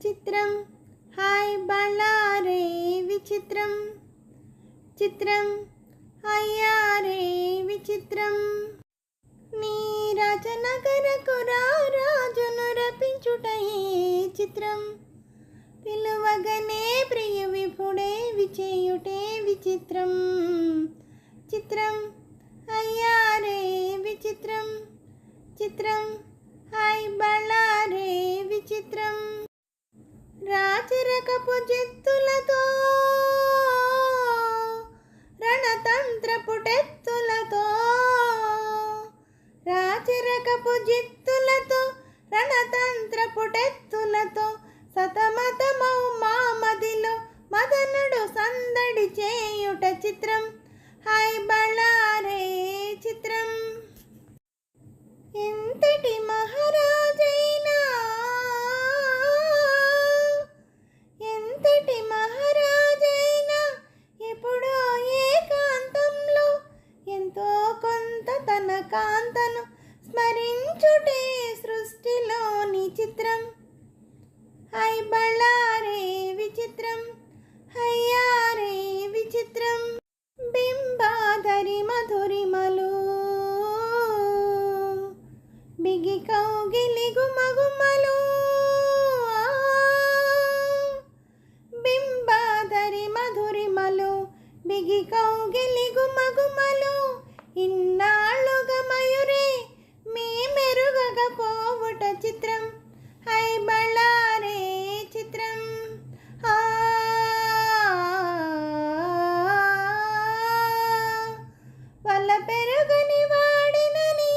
చిత్రం హాయ్ బళ్ళారే విచిత్రం చిత్రం అయ్యారే విచిత్రం నీ రాజనగరకు రాజును రపించుటయే చిత్రం పిలువగనే ప్రియ విభుడే విచేయుటే విచిత్రం చిత్రం అయ్యారే విచిత్రం చిత్రం హాయ్ బళ్ళారే విచిత్రం రాచరకపు జిత్తులతో రణతంత్రపు టెత్తులతో రాచరకపు జిత్తులతో రణతంత్రపు టెత్తులతో సతమతమౌ మామదిలో మదనుడు సందడి చేయుట చిత్రం హాయ్ బళ్ళారే చిత్రం ఎంతటి మహారాజైనా ఎంతటి మహారాజైనా ఎప్పుడో ఏకాంతంలో ఎంతో కొంత తన కాంతను స్మరించుటే సృష్టిలోని చిత్రం హాయ్ బళ్ళారే విచిత్రం హయ్యారే విచిత్రం బింబాధరి మధురిమలు బిగి కౌగిలి గుమగుమలు బింబాధరి మధురిమలు బిగి కౌగిలి గుమగుమలు ఇన్నాళ్ళుగా మయూరే మీ మెరుగగ పోవుట చిత్రం హై బళ్ళారే చిత్రం వల్ల పెరుగని వాడినని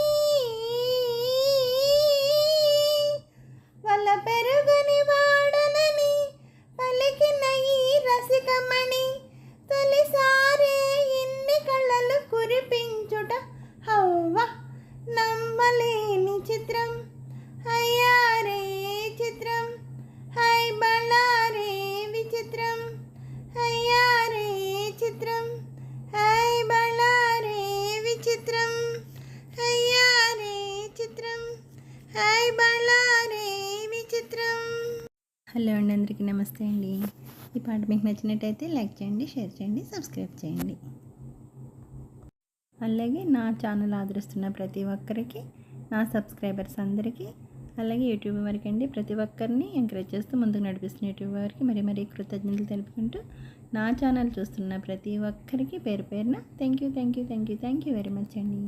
వల్ల పెరుగని వాడనని పలికిన ఈ రసికమణి తొలిసారే ఇన్ని కళ్ళలు కురిపించుట హవ్వ నమ్మలేని చిత్రం అయ్యారే చిత్రం హై బళ్ళారే విచిత్రం అయ్యారే చిత్రం హై బళ్ళారే విచిత్రం అయ్యారే చిత్రం హై బళ్ళారే విచిత్రం. హలో అండి, అందరికీ నమస్తే అండి. ఈ పాట మీకు నచ్చినట్టయితే లైక్ చేయండి, షేర్ చేయండి, సబ్స్క్రైబ్ చేయండి. అలాగే నా ఛానల్ ఆదరిస్తున్న ప్రతి ఒక్కరికి, నా సబ్స్క్రైబర్స్ అందరికీ, అలాగే యూట్యూబ్ వరకు అండి ప్రతి ఒక్కరిని ఎంకరేజ్ చేస్తూ ముందుకు నడిపిస్తున్న యూట్యూబ్ వారికి మరీ కృతజ్ఞతలు తెలుపుకుంటూ, నా ఛానల్ చూస్తున్న ప్రతి ఒక్కరికి పేరు పేరున థ్యాంక్ యూ వెరీ మచ్ అండి.